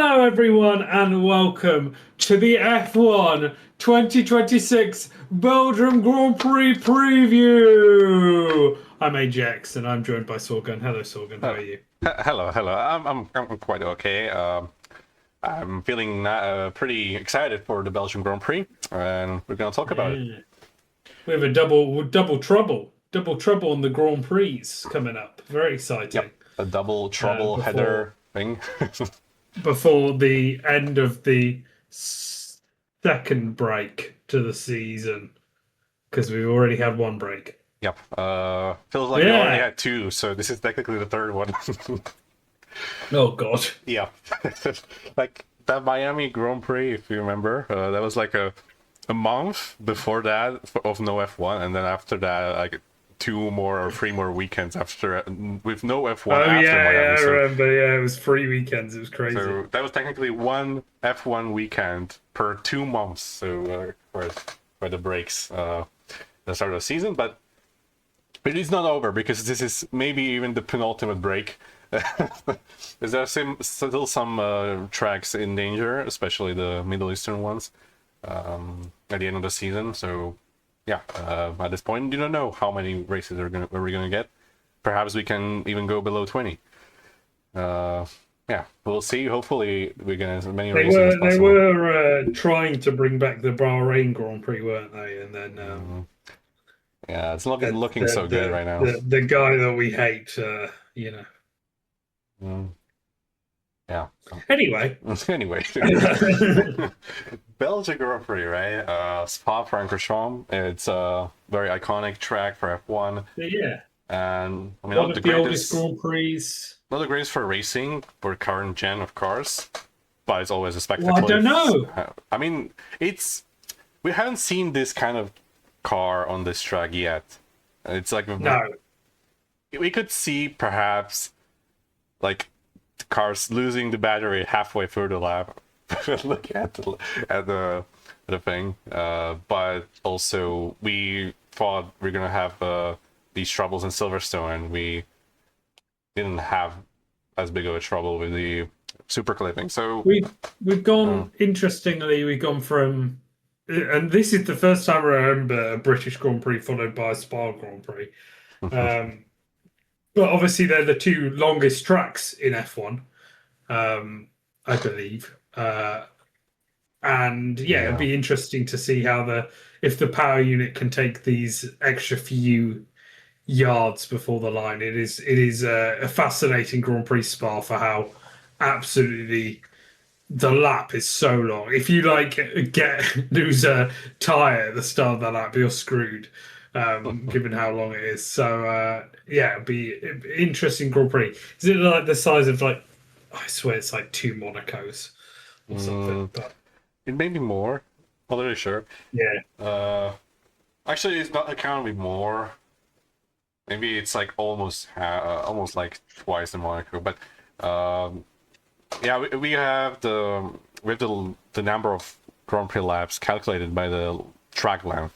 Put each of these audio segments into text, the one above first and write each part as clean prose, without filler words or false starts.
Hello, everyone, and welcome to the F1 2026 Belgium Grand Prix preview. I'm AJX, and I'm joined by Sahwgunn. Hello, Sahwgunn. How are you? Hello. I'm quite okay. I'm feeling pretty excited for the Belgian Grand Prix, and we're gonna talk about it. Yeah. We have a double trouble on the Grand Prix coming up. Very exciting. Yep, a double trouble header thing. Before the end of the second break to the season, because we've already had one break. Yep. Feels like we already had two, so this is technically the third one. Oh God. Yeah. Like that Miami Grand Prix, if you remember, that was like a month before that of no F1, and then after that, like 2 or 3 more weekends after with no F1 after Miami. I remember. Yeah, it was 3 weekends. It was crazy. So that was technically one F1 weekend per 2 months. So for the breaks, the start of the season, but it is not over because this is maybe even the penultimate break. There are still some tracks in danger, especially the Middle Eastern ones, at the end of the season. So yeah, at this point, you don't know how many races we're gonna get. Perhaps we can even go below 20. Yeah, we'll see. Hopefully, we get as many races as possible. They were trying to bring back the Bahrain Grand Prix, weren't they? And then yeah, it's not looking so good right now. The guy that we hate, Yeah. Anyway. Belgian Grand Prix, right? Spa-Francorchamps. It's a very iconic track for F1. Yeah. And I mean, one of the oldest Grand Prix. Not the greatest for racing for current gen of cars, but it's always a spectacle. Well, I don't know. I mean, we haven't seen this kind of car on this track yet. It's like no. We could see perhaps like the cars losing the battery halfway through the lap. Look at the thing, but also we thought we're gonna have these troubles in Silverstone, and we didn't have as big of a trouble with the super clipping. So we've gone interestingly. We've gone from, and this is the first time I remember a British Grand Prix followed by a Spa Grand Prix. But obviously they're the two longest tracks in F1, I believe. And yeah, it'd be interesting to see how if the power unit can take these extra few yards before the line. It is a fascinating Grand Prix Spa for how absolutely the lap is so long. If you lose a tire at the start of the lap, you're screwed. Given how long it is. So yeah, it'd be interesting Grand Prix. Is it like the size of I swear it's like 2 Monacos or something? But it may be more. Not really sure. Yeah. Actually, it's not. It can't be more. Maybe it's like almost like twice the Monaco. But yeah, we have the number of Grand Prix laps calculated by the track length.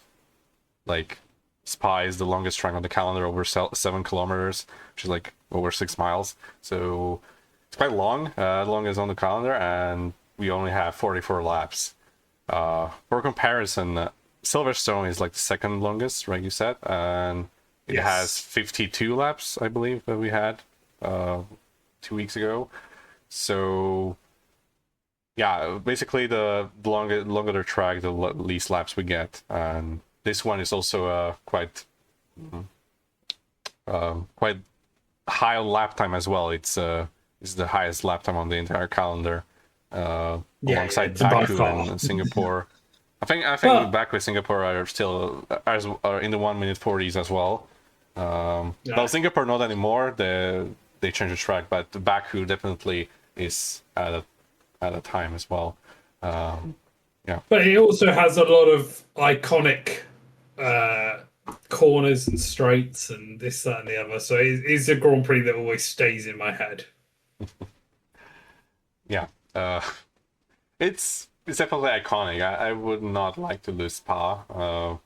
Like Spa is the longest track on the calendar, over 7 kilometers, which is like over 6 miles. So it's quite long, longest on the calendar, and we only have 44 laps. For comparison, Silverstone is like the second longest, right? You said, and it has 52 laps, I believe, that we had 2 weeks ago. So yeah, basically the longer the track, the least laps we get, and this one is also quite high on lap time as well. It's the highest lap time on the entire calendar, alongside Baku and Singapore. I think Baku and Singapore are still are in the 1 minute 40s as well. Well, Singapore not anymore. They changed the track, but Baku definitely is at a time as well. Yeah, but it also has a lot of iconic corners and straights and this, that, and the other. So it's a Grand Prix that always stays in my head. Yeah, it's definitely iconic. I would not like to lose Spa.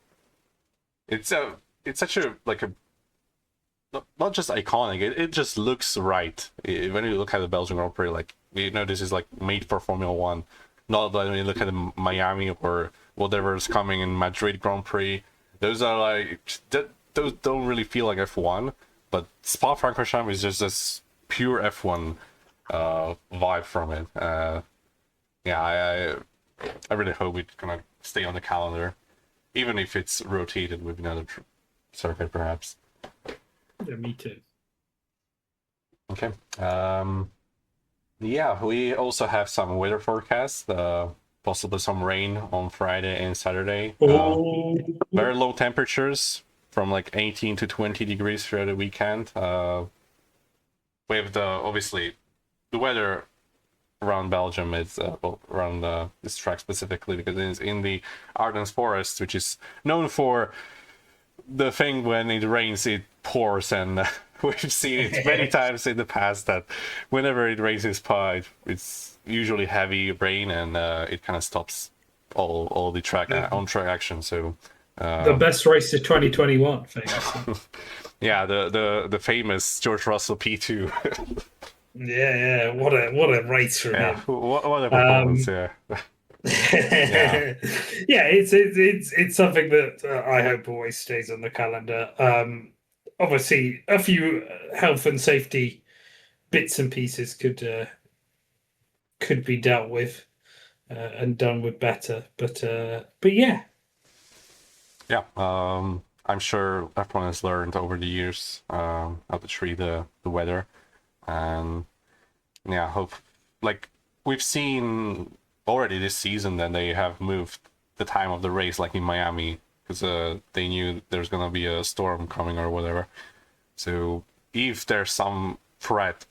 It's such a not just iconic. It just looks right when you look at the Belgian Grand Prix. Like this is like made for Formula One. Not that when you look at Miami or whatever is coming in Madrid Grand Prix, those are like those don't really feel like F1. But Spa-Francorchamps is just this pure F1 vibe from it. Yeah, I really hope it's gonna stay on the calendar, even if it's rotated with another circuit, perhaps. Yeah, me too. Okay. Yeah, we also have some weather forecasts. Possibly some rain on Friday and Saturday. Oh, Very low temperatures, from like 18 to 20 degrees throughout the weekend. We have obviously the weather around Belgium is around this track specifically because it's in the Ardennes forest, which is known for the thing when it rains it pours, and we've seen it many times in the past that whenever it rains in Spa, it's usually heavy rain, and it kind of stops all the track on track action. So the best race of 2021, famously. yeah, the famous George Russell P2. Yeah, what a race from Yeah, him. what a performance! Yeah. Yeah, yeah, it's something that I hope always stays on the calendar. Obviously, a few health and safety bits and pieces could be dealt with and done with better, but yeah, Yeah, I'm sure everyone has learned over the years how to treat the weather, and yeah, hope like we've seen already this season that they have moved the time of the race, like in Miami, because they knew there's gonna be a storm coming or whatever. So if there's some threat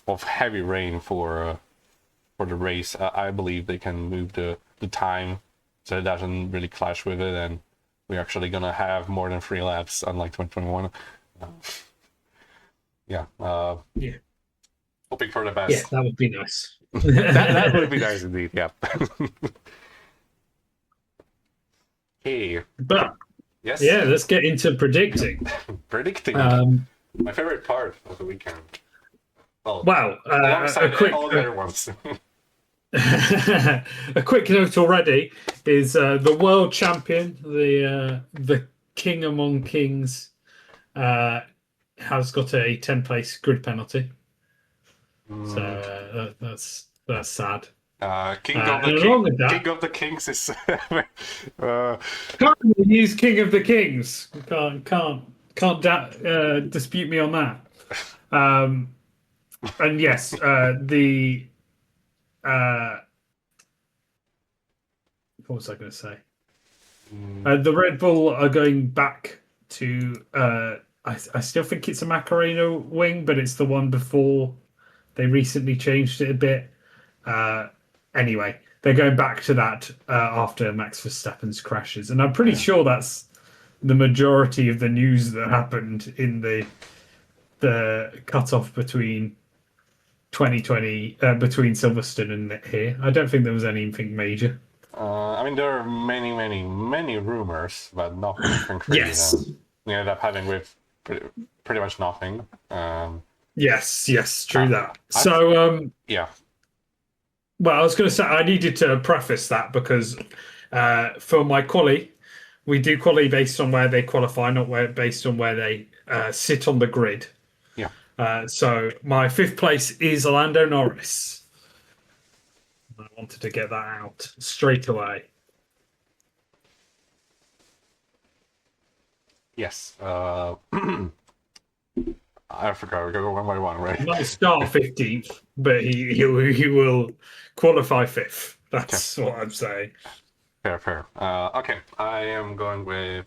of heavy rain for the race, I believe they can move the time so it doesn't really clash with it, and we're actually gonna have more than 3 laps, unlike 2021. Yeah. yeah, Hoping for the yeah, best. that would be nice. That would be nice indeed. Yeah. Hey. But Yes. yeah, let's get into predicting. Predicting. My favorite part of the weekend. Well, Wow, alongside a quick all the other ones. a quick note already is the world champion, the king among kings, has got a 10-place grid penalty. So that's sad. King of the and along with that, King of the Kings is. can't use king of the kings. Can't dispute me on that. And yes, what was I going to say? The Red Bull are going back to. I still think it's a Macarena wing, but it's the one before they recently changed it a bit. Anyway, they're going back to that after Max Verstappen's crashes, and I'm pretty sure that's the majority of the news that happened in the cutoff between 2020 between Silverstone and here. I don't think there was anything major. I mean, there are many rumors, but nothing crazy. Yes. We ended up having with pretty much nothing. Yes, true that. So, yeah. Well, I was going to say I needed to preface that because for my quali, we do quali based on where they qualify, not based on where they sit on the grid. Yeah. So my 5th place is Lando Norris. I wanted to get that out straight away. Yes. I forgot. We go one by one, right? He might start 15th, but he will qualify 5th. That's what I'm saying. Fair. Okay, I am going with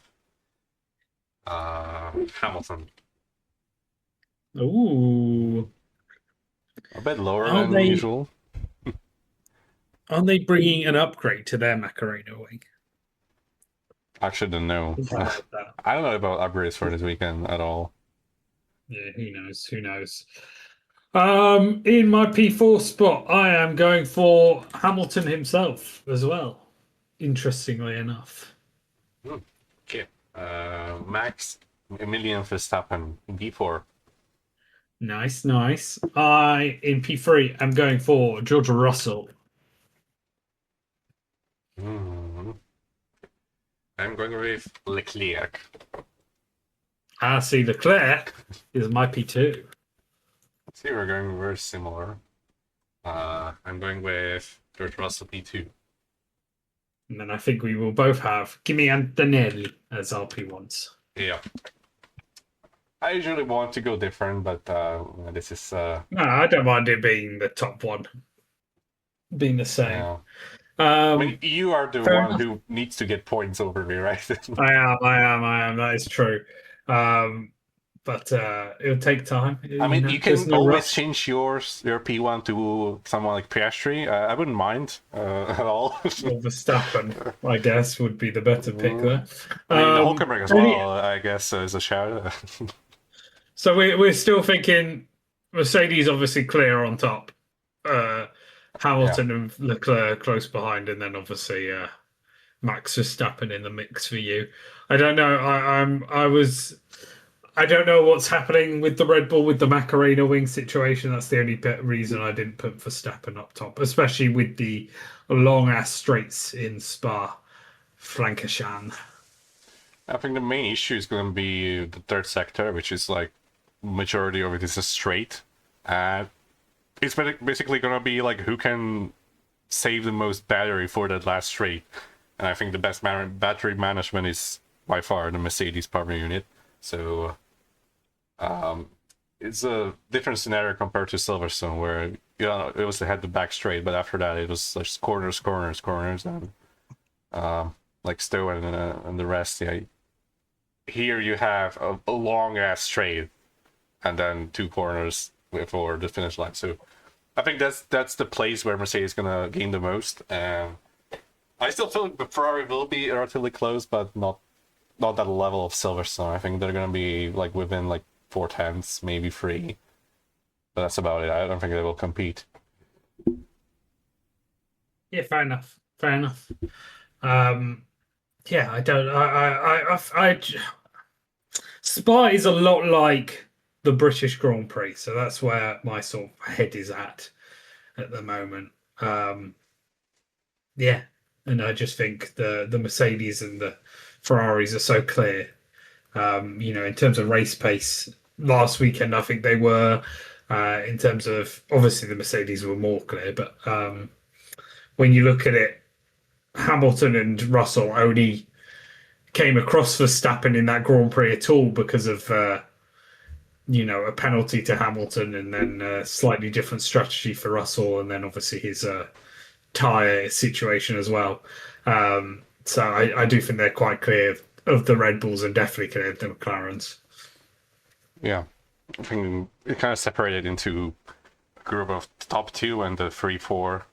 Hamilton. Ooh. A bit lower than usual. Aren't they bringing an upgrade to their Macarena wing? Actually, don't know. I don't know about upgrades for this weekend at all. Yeah, who knows? In my P4 spot, I am going for Hamilton himself as well. Interestingly enough. Okay. Max Emilian Verstappen, B4. Nice, nice. I in P3 am going for George Russell. Hmm. I'm going with Leclerc. I see Leclerc is my P2. See, we're going very similar. I'm going with George Russell P2. And then I think we will both have Kimi Antonelli as our P1s. Yeah. I usually want to go different, but this is No, I don't mind it being the top one, being the same. yeah. I mean, Um, you are the Fair one enough. who needs to get points over me, right? I am. That is true. Um, but it'll take time. I You mean, know, you there's can no always rush. change your P1 to someone like Piastri. I wouldn't mind at all. Or Verstappen, I guess, would be the better pick Mm. there. I mean, Hulkenberg as Any, well, I guess, is a shout. so we're still thinking Mercedes obviously clear on top. Uh, Yeah. Hamilton and Leclerc close behind, and then obviously Max Verstappen in the mix for you. I don't know. I don't know what's happening with the Red Bull with the Macarena wing situation. That's the only reason I didn't put Verstappen up top, especially with the long ass straights in Spa, Frankishan. I think the main issue is going to be the third sector, which is like majority of it is a straight. And it's basically going to be like who can save the most battery for that last straight. And I think the best battery management is by far the Mercedes power unit. So it's a different scenario compared to Silverstone, where it was the head to back straight, but after that it was just corners, and like Stowe and the rest. Yeah, here you have a long ass straight, and then two corners for the finish line. So I think that's the place where Mercedes is gonna gain the most. And I still feel like the Ferrari will be relatively close, but not that level of Silverstone. I think they're gonna be like within like 4 tenths, maybe 3. But that's about it. I don't think they will compete. Yeah, fair enough. Fair enough. Yeah, I don't. Spa is a lot like the British Grand Prix, so that's where my sort of head is at the moment. Yeah, and I just think the Mercedes and the Ferraris are so clear. In terms of race pace, last weekend I think they were. In terms of obviously the Mercedes were more clear, but when you look at it, Hamilton and Russell only came across Verstappen in that Grand Prix at all because of a penalty to Hamilton and then a slightly different strategy for Russell, and then obviously his tyre situation as well. So I do think they're quite clear of the Red Bulls and definitely clear of the McLarens. Yeah, I think it kind of separated into a group of the top two and the 3, 4.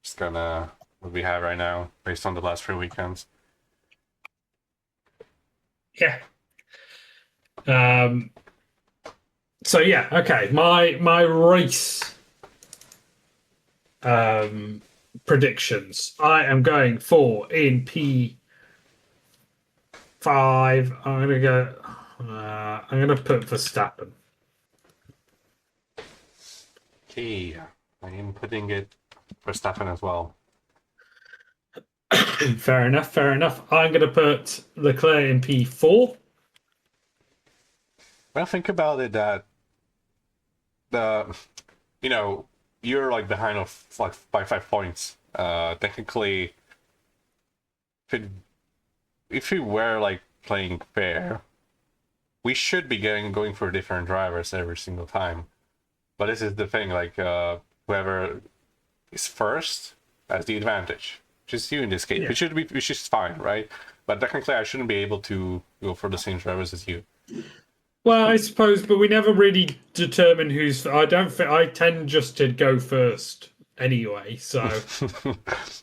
Just kind of what we have right now based on the last 3 weekends. Yeah. So yeah, okay. My race predictions. I am going for in P5. I'm gonna go. I'm gonna put Verstappen. Okay, I am putting it for Stefan as well. Fair enough. Fair enough. I'm gonna put Leclerc in P4. When I think about it, that you know, you're like behind of like by 5 points. Technically, if we were like playing fair, we should be going for different drivers every single time. But this is the thing, like whoever is first has the advantage. Just you in this case, Yeah. which is fine, right? But technically, I shouldn't be able to go for the same drivers as you. Well, I suppose, but we never really determine who's. I don't think I tend just to go first anyway. So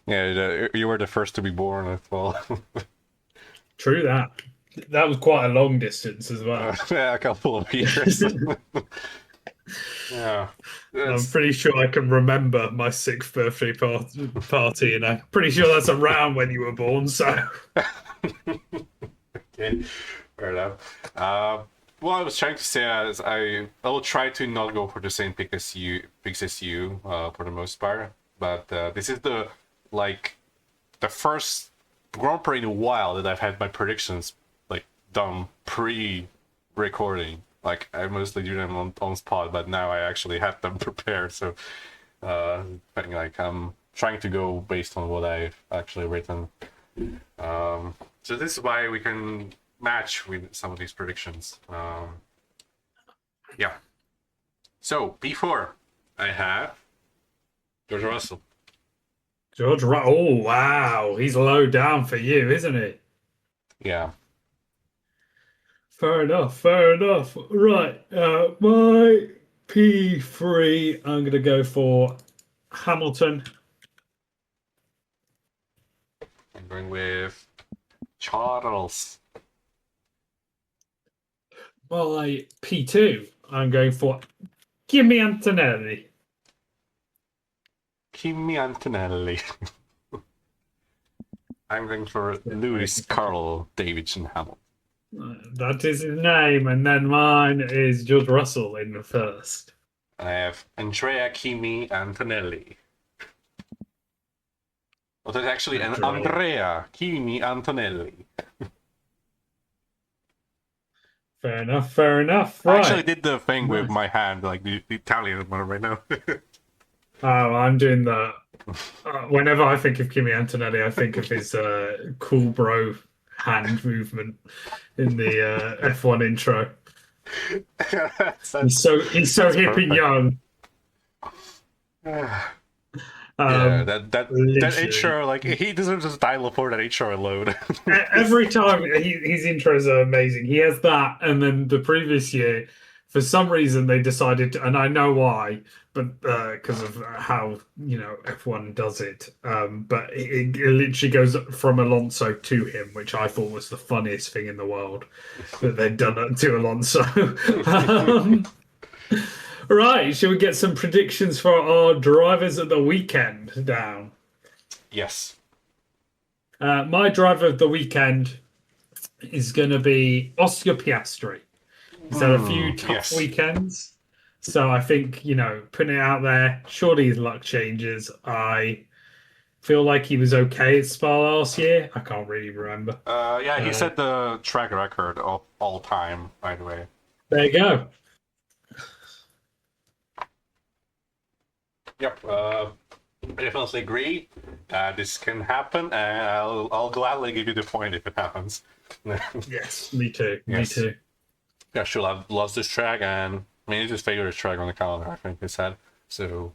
Yeah, you were the first to be born as well. true that. That was quite a long distance as well. Yeah, a couple of years. Yeah, I'm pretty sure I can remember my sixth birthday party, and I'm pretty sure that's around when you were born. So okay, fair enough. what I was trying to say is I will try to not go for the same picks as you for the most part, but this is like the first Grand Prix in a while that I've had my predictions like done pre-recording. Like I mostly do them on spot, but now I actually have them prepared. So like I'm trying to go based on what I've actually written. So this is why we can match with some of these predictions. Yeah. So P4, I have George Russell. Oh wow, he's low down for you, isn't he? Yeah. Fair enough, fair enough. Right, my P3, I'm gonna go for Hamilton. I'm going with Charles. My P2, I'm going for Kimi Antonelli. Kimi Antonelli. I'm going for Lewis Carl Davidson Hamilton. That is his name, and then mine is George Russell in the first. I have Andrea Kimi Antonelli. Well, there's actually an Andrea Kimi Antonelli. Fair enough, fair enough. I Right. actually did the thing with my hand, like the Italian one right now. Oh, I'm doing the. Whenever I think of Kimi Antonelli, I think of his cool bro hand movement in the F1 intro. He's so hip perfect. and young. Yeah, that literally. intro, like he deserves a title for that intro alone. Every time his intros are amazing. He has that, and then the previous year, for some reason, they decided to, and I know why, but because of how F1 does it. But it literally goes from Alonso to him, which I thought was the funniest thing in the world that they'd done it to Alonso. Right, shall we get some predictions for our drivers at the weekend down? Yes. My driver of the weekend is going to be Oscar Piastri. He's had a few tough weekends. So I think, putting it out there, surely his luck changes. I feel like he was okay at Spa last year. I can't really remember. Yeah, he set the track record of all time, by the way. There you go. Yep. I definitely agree. This can happen, and I'll gladly give you the point if it happens. Yes, me too. Yes. Me too. Yeah, sure. I've lost this track, and I mean, it's his favorite track on the calendar, I think they said. So,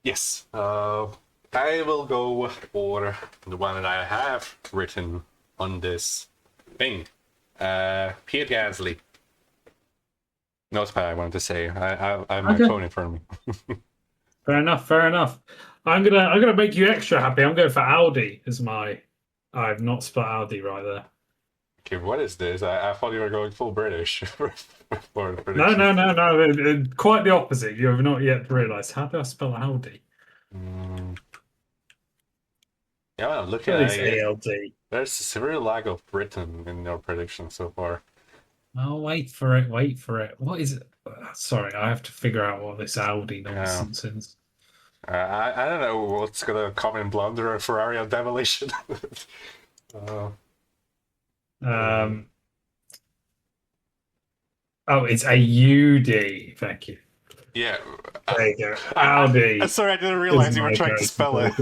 yes. I will go for the one that I have written on this thing. Pierre Gasly. No, it's bad, I wanted to say. I have my phone in front of me. Fair enough. Fair enough. I'm gonna make you extra happy. I'm going for Audi as my. I've not spelled Audi right there. Okay, what is this? I thought you were going full British. No. Quite the opposite. You have not yet realised. How do I spell Audi? Yeah, I'm looking at it. ALD. There's a severe lack of Britain in your prediction so far. Oh, wait for it. Wait for it. What is it? Sorry, I have to figure out what this Audi nonsense is. I don't know what's gonna come in blunder or Ferrari or demolition. Oh, it's AUD. Thank you. Yeah. There you go. Audi. Sorry, I didn't realize you were trying to spell it.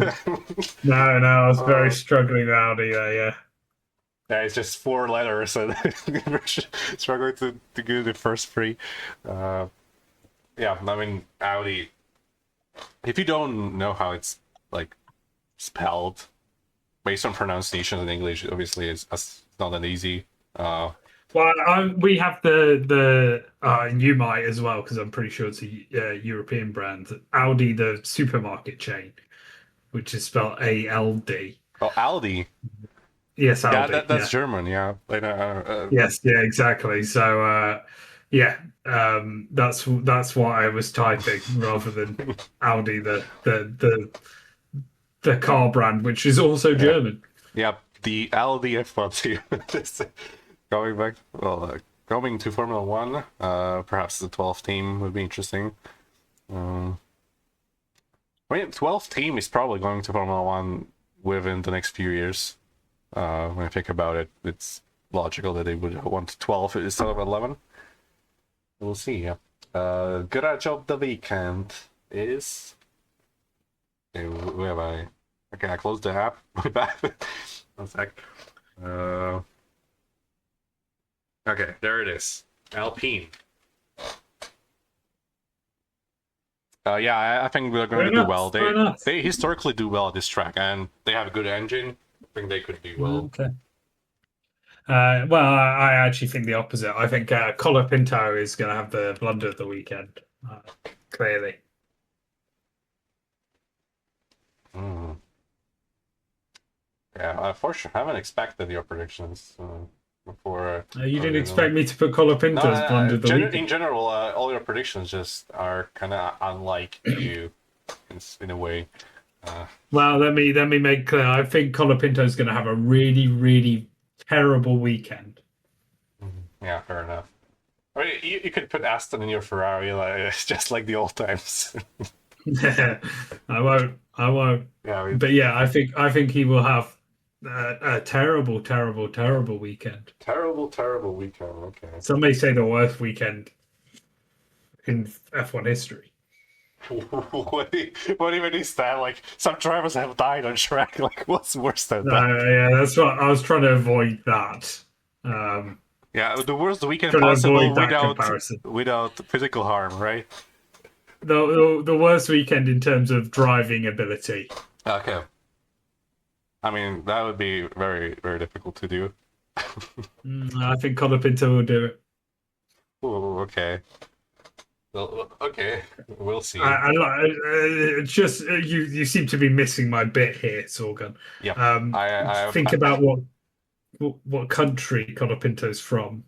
No, I was very struggling with Audi there, yeah. Yeah, it's just 4 letters and struggling to do the first 3. Yeah, I mean, Audi, if you don't know how it's like spelled, based on pronunciation in English, obviously it's not that easy. Well, we have the and you might as well, because I'm pretty sure it's a European brand, Audi, the supermarket chain, which is spelled ALD. Oh, Aldi. Yes, Aldi. Yeah, that's German. Yeah. Yes, yeah, exactly. So, that's why I was typing rather than Audi, the car brand, which is also German. Yeah, the Aldi F1 team. Going back, well, Going to Formula One, perhaps the 12th team would be interesting. I mean, 12th team is probably going to Formula One within the next few years. When I think about it, it's logical that they would want 12 instead of 11. We'll see. Yeah. Garage of the weekend is. Okay, where have I? Okay, I closed the app. My bad. One sec. Okay, there it is. Alpine. Yeah, I think we're going to do well. They historically do well at this track, and they have a good engine. I think they could do well. Okay. Well, I actually think the opposite. I think Colapinto is going to have the blunder of the weekend, clearly. Yeah, for sure. I haven't expected your predictions before. You didn't expect me to put Colapinto as blunder of the weekend? In general, all your predictions just are kind of unlike you in a way. Well, let me make clear. I think Colapinto is going to have a really, really terrible weekend. Yeah, fair enough. I mean, you could put Aston in your Ferrari, just like the old times. Yeah, I won't. Yeah, but yeah, I think he will have a terrible, terrible, terrible weekend. Terrible weekend. Okay. Some may say the worst weekend in F1 history. What even is that? Like, some drivers have died on track. Like, what's worse than that? Yeah, that's what I was trying to avoid. That. Yeah, the worst weekend possible without physical harm, right? The worst weekend in terms of driving ability. Okay. I mean, that would be very, very difficult to do. I think Colapinto will do it. Oh, okay. Well, okay, we'll see. Just you seem to be missing my bit here, Sahwgunn. Yeah. Think about what country Colapinto's from.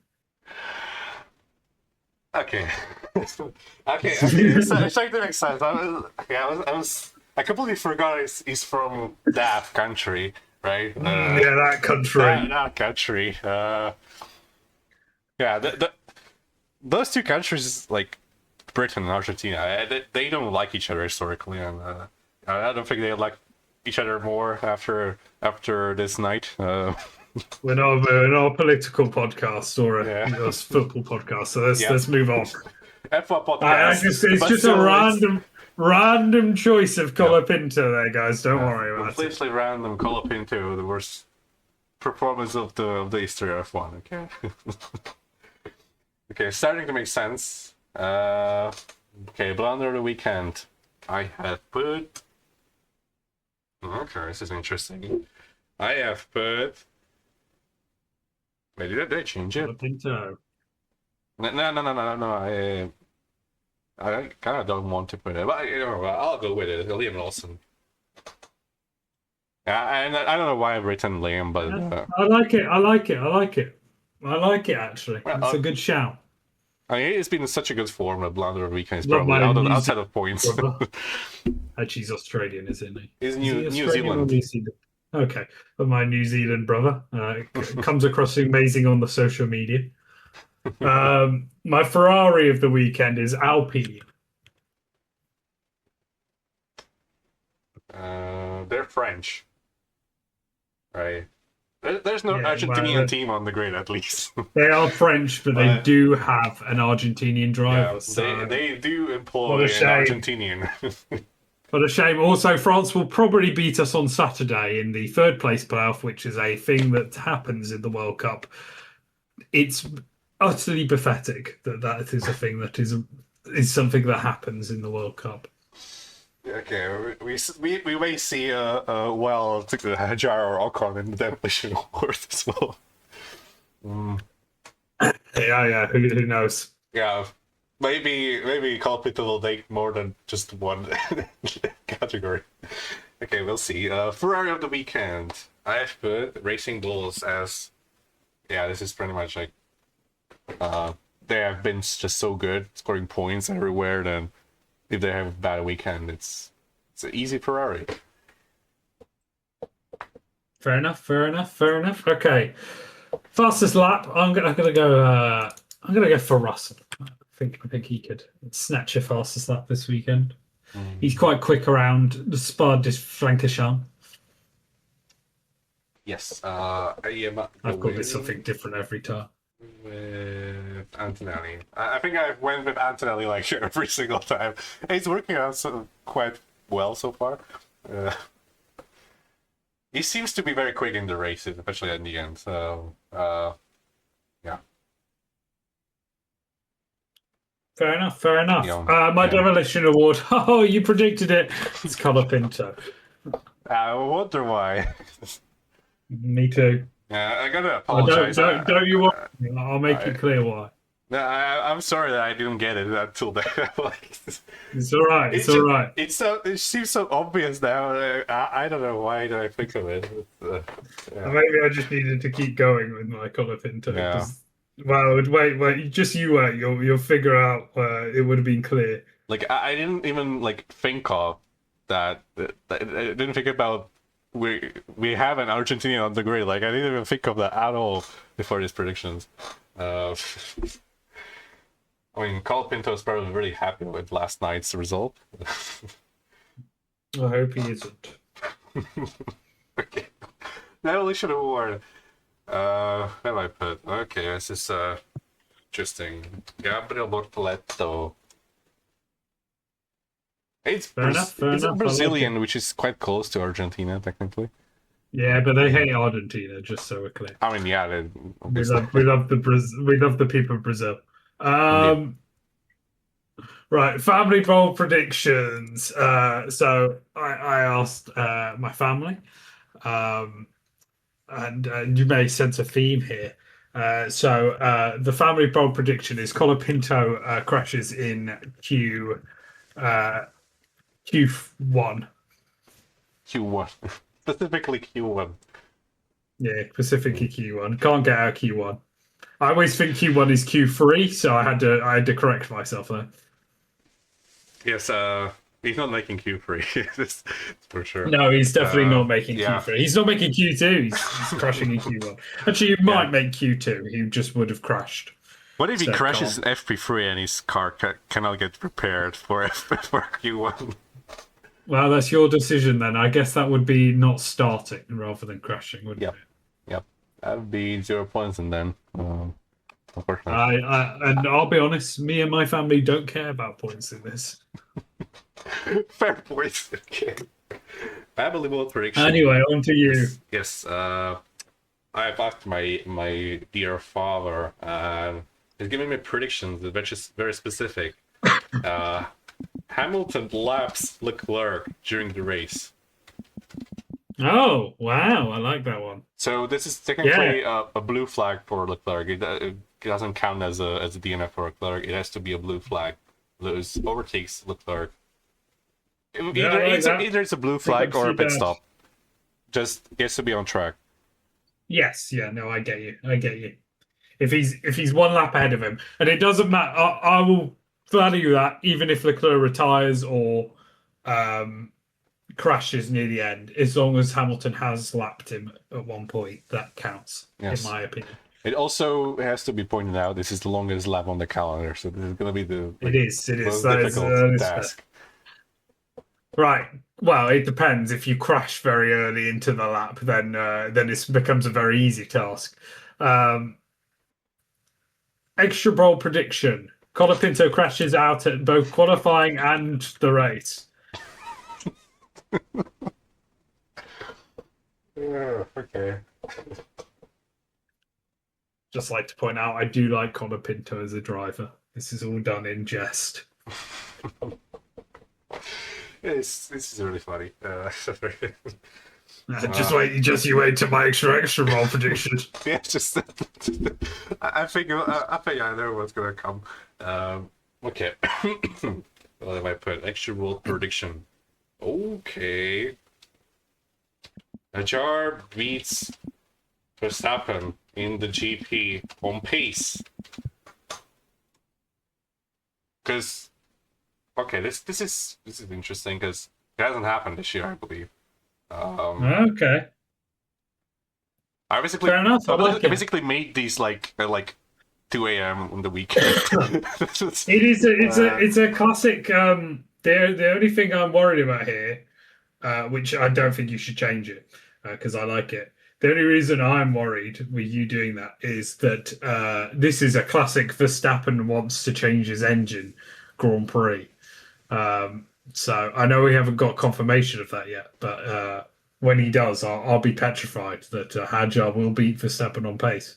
Okay. Okay. It's starting to make sense. I completely forgot he's from that country, right? Yeah, that country. That country. Yeah, those two countries, like Britain and Argentina, they don't like each other historically, and I don't think they like each other more after this night. We're not a political podcast or a football podcast, so let's move on. F1 podcast. It's just a random choice of Colapinto there, guys. Don't worry about it. Completely random Colapinto, the worst performance of the history of F1. Okay. Okay, starting to make sense. Okay, blunder of the weekend. I have put. Okay, this is interesting. I have put. Wait, did I change it? Colapinto. No. I kind of don't want to put it, but I'll go with it. Liam Lawson. Yeah, and I don't know why I've written Liam, but I like it actually. Well, it's a good shout. I mean, it's been in such a good form. A blunder weekend is probably outside of points. Actually, he's Australian, isn't he? He's New Zealand. Okay, but my New Zealand brother comes across amazing on the social media. My Ferrari of the weekend is Alpine. They're French, right? There's no Argentinian team on the grid, at least. They are French, but they do have an Argentinian driver. Yeah, so they do employ an Argentinian. What a shame. Also, France will probably beat us on Saturday in the third place playoff, which is a thing that happens in the World Cup. It's utterly pathetic that is a thing that is something that happens in the World Cup. Okay, we may see Jar or Ocon in the demolition award as well. Yeah. Who knows? Yeah, maybe Colapinto will take more than just one category. Okay, we'll see. Ferrari of the weekend. I've put Racing Bulls as. Yeah, this is pretty much like. They have been just so good, scoring points everywhere. Then, if they have a bad weekend, it's an easy Ferrari. Fair enough. Okay, fastest lap. I'm gonna go I'm gonna go for Russell. I think he could snatch a fastest lap this weekend. He's quite quick around the Spud is Frankishan. Yes, I am I've got this going something different every time. with Antonelli. I think I went with Antonelli like every single time. He's working out quite well so far. He seems to be very quick in the races, especially at the end. So, yeah. Fair enough. Fair enough. Yeah, My yeah. demolition award. Oh, you predicted it. It's Colapinto. I wonder why. Me too. I gotta Oh, apologize. don't you worry. I'll make it clear why. No, I'm sorry that I didn't get it until then. Like, It's all right. It's all right. It seems so obvious now. I don't know why did I think of it. Yeah. Maybe I just needed to keep going with my Colapinto. Yeah. Well, wait. Just you wait. You'll figure out. It would have been clear. Like I didn't even like think of that. I didn't think about we have an Argentinian on the grid. Like I didn't even think of that at all before these predictions. I mean, Colapinto is probably really happy with last night's result. I hope he isn't. Okay. Demolition award. Where have I put? Okay, this is interesting. Gabriel Bortoletto. It's Fair enough. a Brazilian, which is quite close to Argentina, technically. Yeah, but they hate Argentina, just so we're clear. I mean, yeah, We love the people of Brazil. Right, family bowl predictions. So I asked my family, and you may sense a theme here. So the family bowl prediction is Colapinto crashes in Q1. Q1. Specifically Q1. Yeah, specifically Q1. Can't get out Q1. I always think Q1 is Q3, so I had to correct myself there. Yes, he's not making Q3. That's for sure. No, he's definitely not making yeah. Q3. He's not making Q2. He's crashing in Q1. Actually, he might make Q2. He just would have crashed. What if he crashes in FP3 and his car cannot get prepared for Q1? Well, that's your decision then. I guess that would be not starting rather than crashing, wouldn't it? Yep. That would be 0 points and then. Unfortunately. And I'll be honest, me and my family don't care about points in this. Fair points. Okay. Family vote prediction. Anyway, on to you. Yes. I've asked my dear father. He's giving me predictions, which is very specific. Hamilton laps Leclerc during the race. Oh, wow. I like that one. So this is technically a blue flag for Leclerc. It doesn't count as a DNF for Leclerc. It has to be a blue flag. Lewis overtakes Leclerc. Either it's a blue flag or a pit stop. Just gets to be on track. Yes, yeah, no, I get you. If he's one lap ahead of him, and it doesn't matter, I will value that even if Leclerc retires or crashes near the end, as long as Hamilton has lapped him at one point, that counts, in my opinion. It also has to be pointed out this is the longest lap on the calendar, so this is going to be the most difficult task. Right. Well, it depends. If you crash very early into the lap, then it becomes a very easy task. Extra bowl prediction: Colapinto crashes out at both qualifying and the race. Okay. Just like to point out, I do like Colapinto as a driver. This is all done in jest. This is really funny. Just you wait to my extra bowl prediction. Yeah, just I think I know what's gonna come. Okay. What have I put? Extra bowl prediction. Okay. Najar beats Verstappen in the GP on pace. Because, okay, this is interesting because it hasn't happened this year, I believe. Okay. I basically, Fair enough. I basically made these like 2 a.m. on the weekend. It is it's a classic. The only thing I'm worried about here, which I don't think you should change it because I like it. The only reason I'm worried with you doing that is that this is a classic Verstappen wants to change his engine Grand Prix. So I know we haven't got confirmation of that yet, but when he does, I'll be petrified that Hadjar will beat Verstappen on pace.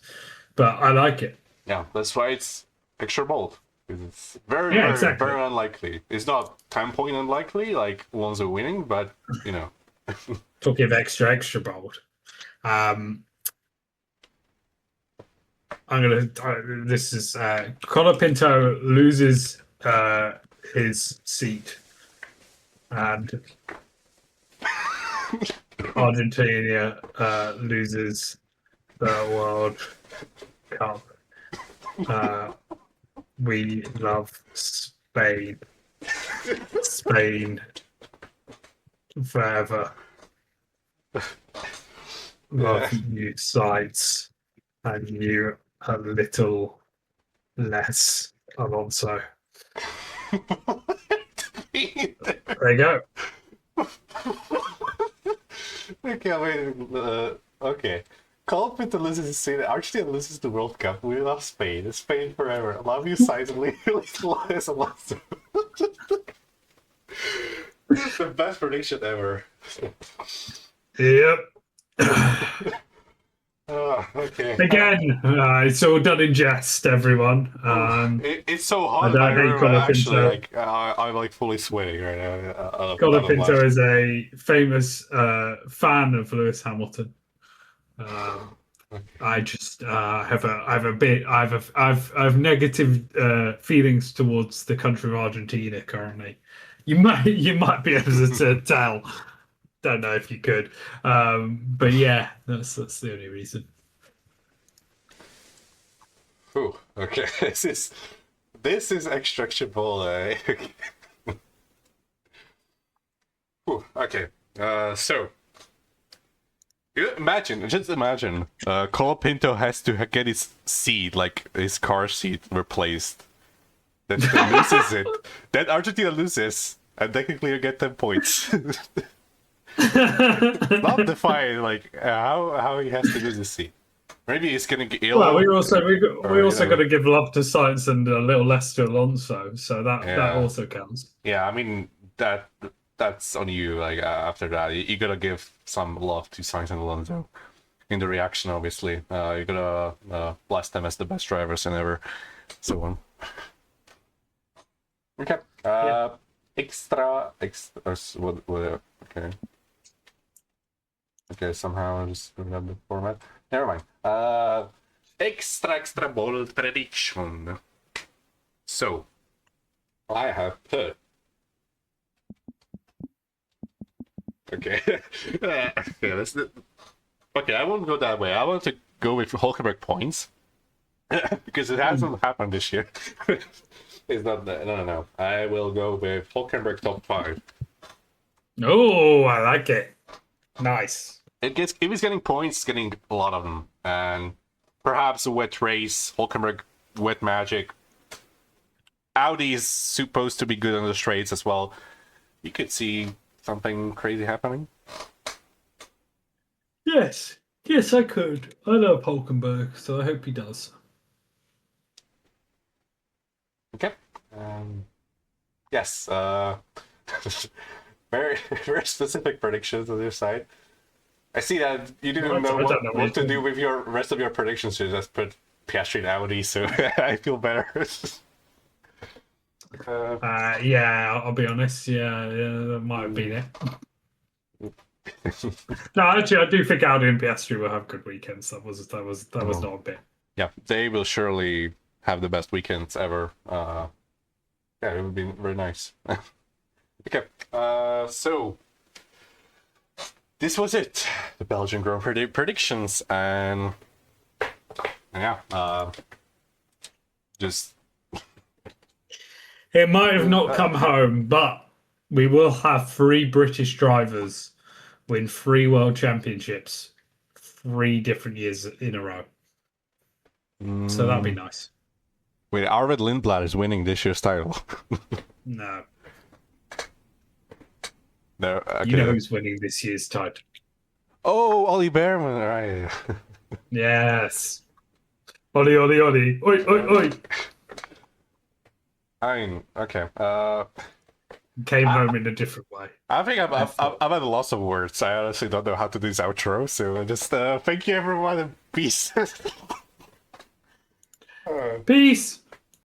But I like it. Yeah, that's why it's extra bold. It's very, Yeah, very, exactly. very unlikely. It's not 10-point unlikely, like Alonso winning, but, you know. Talking of extra bold. This is Colapinto loses his seat, and Argentina loses the World Cup. We love Spain. Spain forever. Love you sides, and you a little less Alonso. There you go. Okay, wait. Okay. Colapinto loses his seat. Argentina loses the World Cup. We love Spain. It's Spain forever. I love you, sides, and little less Alonso. This is the best prediction ever. Yep. Okay. Again, it's all done in jest, everyone. It's so hot. I I don't think remember actually, Colapinto. like, I'm like fully sweating right now. Colapinto is a famous fan of Lewis Hamilton. I just I've negative feelings towards the country of Argentina currently. You might be able to tell. Don't know if you could, but yeah, that's the only reason. Ooh, okay. This is extra ball. Ooh, okay. So just imagine, Colapinto has to get his seat, like his car seat, replaced. Then he loses it. Then Argentina loses, and technically you get 10 points. Not defined, like how he has to lose his seat. Maybe he's gonna get ill. Well, we also got to give love to Science and a little less to Alonso, so that also counts. Yeah, I mean that's on you. Like after that, you gotta give some love to Sainz and Alonso in the reaction. Obviously, you gotta blast them as the best drivers and ever, so on. Okay. Extra. What? Okay. Okay. Somehow I just remember the format. Never mind. Extra bold prediction. So, I have put. Okay. Okay, I won't go that way. I want to go with Hulkenberg points because it hasn't happened this year. It's not. No. I will go with Hulkenberg top 5. Oh, I like it. Nice. If he's getting points, getting a lot of them, and perhaps a wet race, Hulkenberg wet magic. Audi is supposed to be good on the straights as well. You could see something crazy happening. Yes, I could. I love Hulkenberg, so I hope he does. Okay. Yes. Very, very specific predictions on your side. I see that you didn't know what to do with your rest of your predictions. You just put Piastri and Audi, so I feel better. Yeah, I'll be honest. Yeah, that might have been it. No, actually, I do think Audi and Piastri will have good weekends. That was not a bit. Yeah, they will surely have the best weekends ever. Yeah, it would be very nice. Okay, so this was it. The Belgian Grand Prix predictions, and yeah, just it might have not come home, but we will have 3 British drivers win 3 world championships 3 different years in a row. So that'd be nice. Wait, Arvid Lindblad is winning this year's title. No. No, okay. You know who's winning this year's title. Oh, Ollie Behrman, right. Yes. Ollie, Ollie, Ollie. Oi, oi, oi. I mean, okay. Came home in a different way. I think I'm at a loss of words. I honestly don't know how to do this outro, so just thank you everyone and peace. Peace.